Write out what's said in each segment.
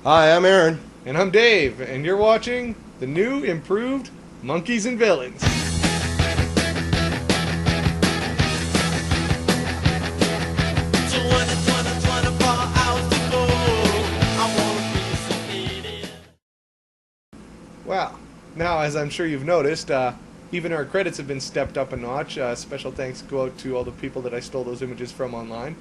Hi, I'm Aaron. And I'm Dave, and you're watching the new, improved Monkeys and Villains. Wow. Now, as I'm sure you've noticed, even our credits have been stepped up a notch. Special thanks go out to all the people that I stole those images from online.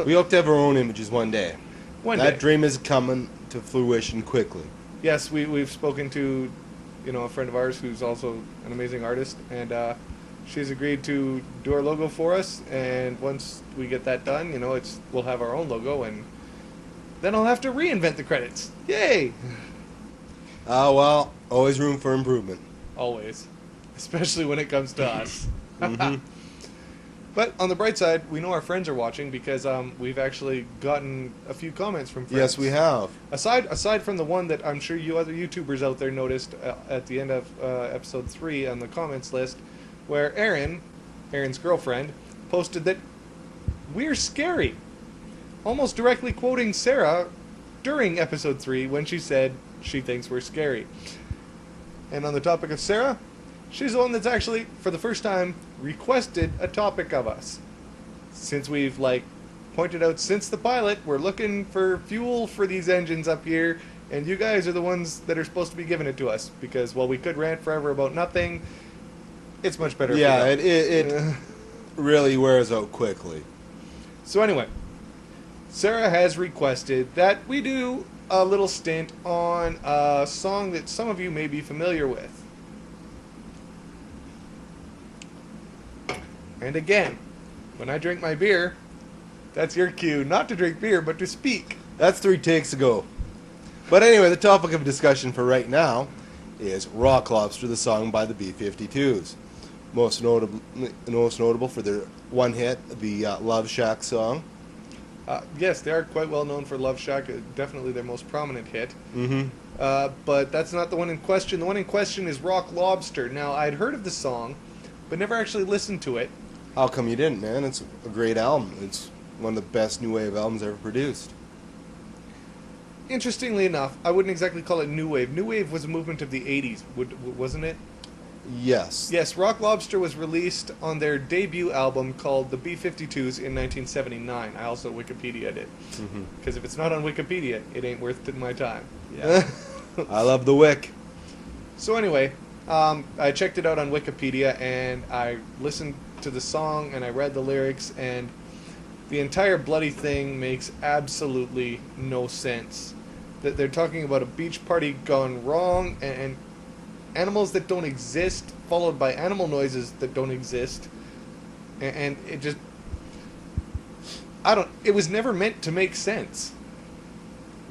We hope to have our own images one day. One That day. dream is coming to fruition quickly. Yes, we've spoken to, a friend of ours who's also an amazing artist, and she's agreed to do our logo for us. And once we get that done, we'll have our own logo, and then I'll have to reinvent the credits. Yay! Well, always room for improvement. Always, especially when it comes to us. hmm But on the bright side, we know our friends are watching because we've actually gotten a few comments from friends. Yes, we have. Aside from the one that I'm sure you other YouTubers out there noticed at the end of episode 3 on the comments list, where Aaron's girlfriend, posted that we're scary, almost directly quoting Sarah during episode 3 when she said she thinks we're scary. And on the topic of Sarah, she's the one that's actually, for the first time, requested a topic of us. Since we've, pointed out since the pilot, we're looking for fuel for these engines up here, and you guys are the ones that are supposed to be giving it to us. Because while we could rant forever about nothing, it's much better Yeah, if we don't. it really wears out quickly. So anyway, Sarah has requested that we do a little stint on a song that some of you may be familiar with. And again, when I drink my beer, that's your cue not to drink beer, but to speak. That's 3 takes ago. But anyway, the topic of discussion for right now is Rock Lobster, the song by the B-52s. Most notable for their one hit, the Love Shack song. Yes, they are quite well known for Love Shack, definitely their most prominent hit. Mm-hmm. But that's not the one in question. The one in question is Rock Lobster. Now, I'd heard of the song, but never actually listened to it. How come you didn't, man? It's a great album. It's one of the best new wave albums ever produced. Interestingly enough, I wouldn't exactly call it new wave. New wave was a movement of the 80s, wasn't it? Yes. Yes, Rock Lobster was released on their debut album called The B-52s in 1979. I also Wikipedia'd it. Mm-hmm. Because if it's not on Wikipedia, it ain't worth my time. Yeah. I love the Wick. So anyway, I checked it out on Wikipedia, and I listened to the song, and I read the lyrics, and the entire bloody thing makes absolutely no sense. That they're talking about a beach party gone wrong, and animals that don't exist, followed by animal noises that don't exist, and it just... It was never meant to make sense.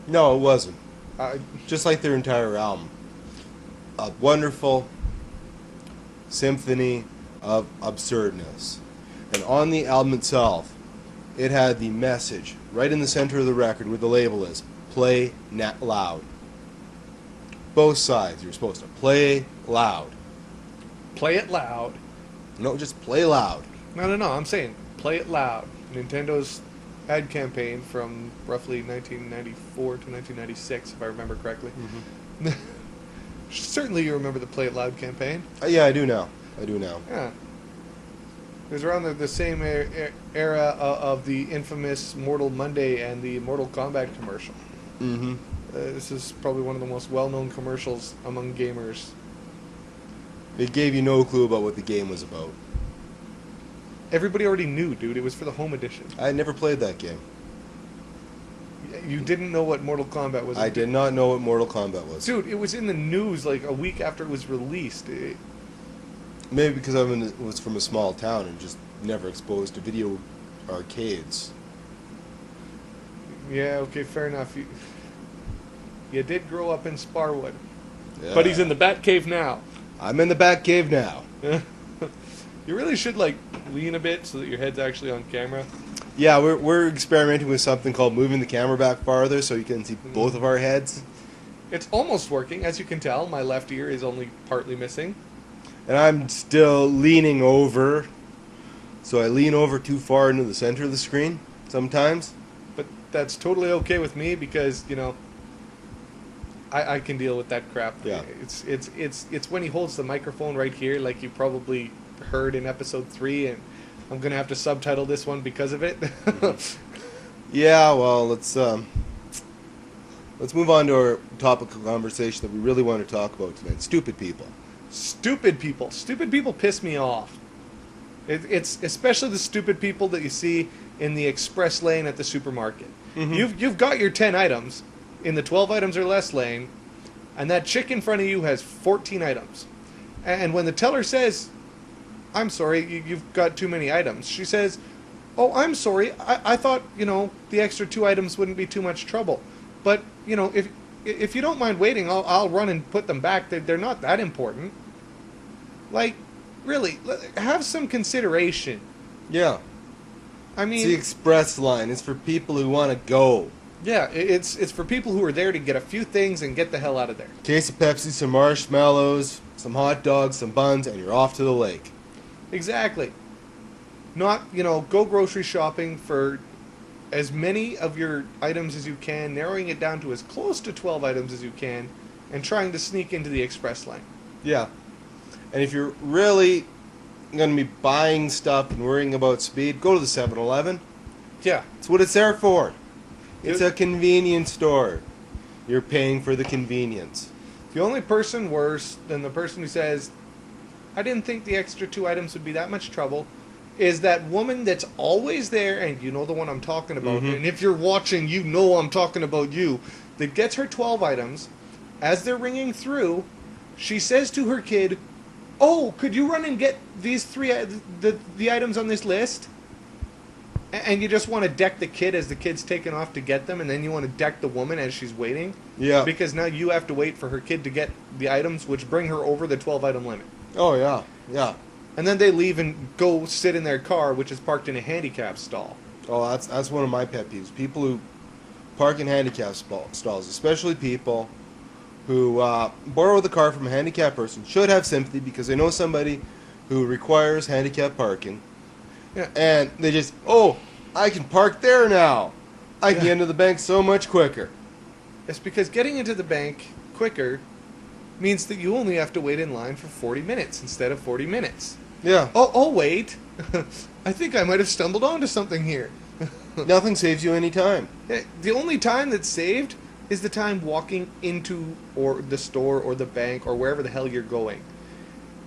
No, it wasn't. Uh, Just like their entire album. A wonderful symphony of absurdness. And on the album itself, it had the message right in the center of the record where the label is, play loud. Both sides, you're supposed to play loud. Play it loud. No, just play loud. No, I'm saying play it loud. Nintendo's ad campaign from roughly 1994 to 1996, if I remember correctly. Mm-hmm. Certainly you remember the Play It Loud campaign. Yeah, I do now. Yeah. It was around the same era of the infamous Mortal Monday and the Mortal Kombat commercial. Mm-hmm. This is probably one of the most well-known commercials among gamers. It gave you no clue about what the game was about. Everybody already knew, dude. It was for the home edition. I had never played that game. You didn't know what Mortal Kombat was. I did not know what Mortal Kombat was. Dude, it was in the news like a week after it was released. Maybe because I was from a small town and just never exposed to video arcades. Yeah, okay, fair enough. You did grow up in Sparwood. Yeah. But he's in the Batcave now. I'm in the Batcave now. You really should, lean a bit so that your head's actually on camera. Yeah, we're experimenting with something called moving the camera back farther so you can see both of our heads. It's almost working. As you can tell, my left ear is only partly missing. And I'm still leaning over. So I lean over too far into the center of the screen sometimes. But that's totally okay with me because, I can deal with that crap. Yeah. It's when he holds the microphone right here, like you probably heard in episode 3, and I'm gonna have to subtitle this one because of it. Yeah, well, let's move on to our topic of conversation that we really want to talk about tonight. Stupid people. Stupid people. Stupid people piss me off. It's especially the stupid people that you see in the express lane at the supermarket. Mhm. You've got your 10 items in the 12 items or less lane, and that chick in front of you has 14 items. And when the teller says, "I'm sorry, you've got too many items," she says, "Oh, I'm sorry. I thought, the extra 2 items wouldn't be too much trouble. But, if you don't mind waiting, I'll run and put them back. They're not that important." Like, really, have some consideration. Yeah. I It's the mean, express line. It's for people who want to go. yeah, it's for people who are there to get a few things and get the hell out of there. Case of Pepsi, some marshmallows, some hot dogs, some buns, and you're off to the lake. Exactly. Not, go grocery shopping for as many of your items as you can, narrowing it down to as close to 12 items as you can, and trying to sneak into the express lane. Yeah. And if you're really going to be buying stuff and worrying about speed, go to the 7-Eleven. Yeah. It's what it's there for. It's It- a convenience store. You're paying for the convenience. The only person worse than the person who says, "I didn't think the extra 2 items would be that much trouble," is that woman that's always there, and you know the one I'm talking about. Mhm. And if you're watching, you know I'm talking about you. That gets her 12 items. As they're ringing through, she says to her kid, "Oh, could you run and get these 3 the items on this list?" And you just want to deck the kid as the kid's taking off to get them, and then you want to deck the woman as she's waiting. Yeah. Because now you have to wait for her kid to get the items, which bring her over the 12 item limit. Oh, yeah. Yeah. And then they leave and go sit in their car, which is parked in a handicap stall. Oh, that's one of my pet peeves. People who park in handicap stalls, especially people who borrow the car from a handicapped person, should have sympathy because they know somebody who requires handicap parking. Yeah. And they just, "Oh, I can park there now. I can Yeah. get into the bank so much quicker." It's because getting into the bank quicker means that you only have to wait in line for 40 minutes instead of 40 minutes. Yeah. Oh, wait. I think I might have stumbled onto something here. Nothing saves you any time. The only time that's saved is the time walking into or the store or the bank or wherever the hell you're going.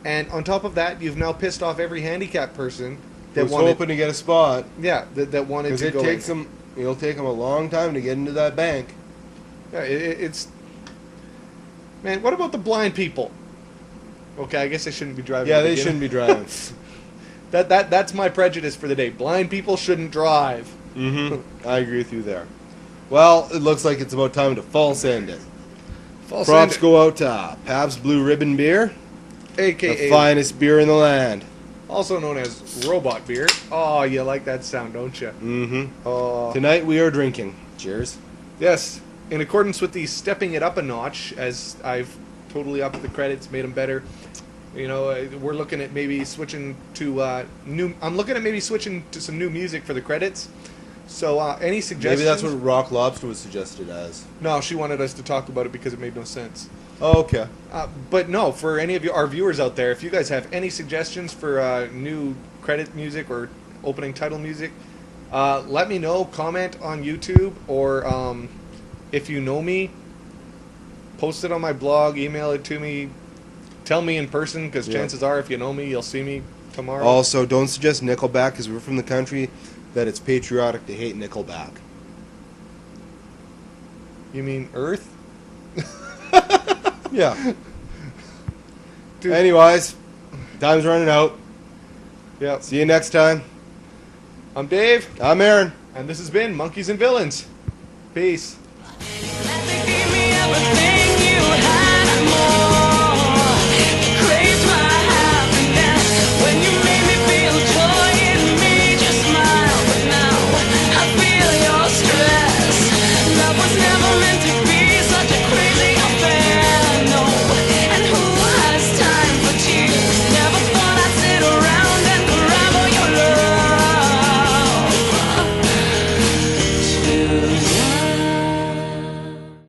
And on top of that, you've now pissed off every handicapped person that Who's wanted, hoping to get a spot that wanted because to it go takes in. them. It'll take them a long time to get into that bank. Yeah, it's man. What about the blind people? Okay, I guess they shouldn't be driving. Yeah, to they begin shouldn't be with. driving. That's my prejudice for the day. Blind people shouldn't drive. Mm-hmm. I agree with you there. Well, it looks like it's about time to false end it. False Props end, go out to Pabst Blue Ribbon Beer, the aka finest beer in the land. also known as robot beer. Oh, you like that sound, don't you? Mm-hmm. Oh, Tonight we are drinking. Cheers. yes. In accordance with the stepping it up a notch, as I've totally upped the credits, made them better. We're looking at maybe switching to new. I'm looking at maybe switching to some new music for the credits. So, any suggestions? Maybe that's what Rock Lobster was suggested as. No, she wanted us to talk about it because it made no sense. Oh, okay. But no, for any of our viewers out there, if you guys have any suggestions for new credit music or opening title music, let me know. Comment on YouTube, or if you know me, post it on my blog, email it to me, tell me in person, because Yeah. chances are, if you know me, you'll see me tomorrow. Also, don't suggest Nickelback because we're from the country that it's patriotic to hate Nickelback. You mean Earth? Yeah. Dude. Anyways, time's running out. Yeah. See you next time. I'm Dave, I'm Aaron. and this has been Monkeys and Villains. Peace.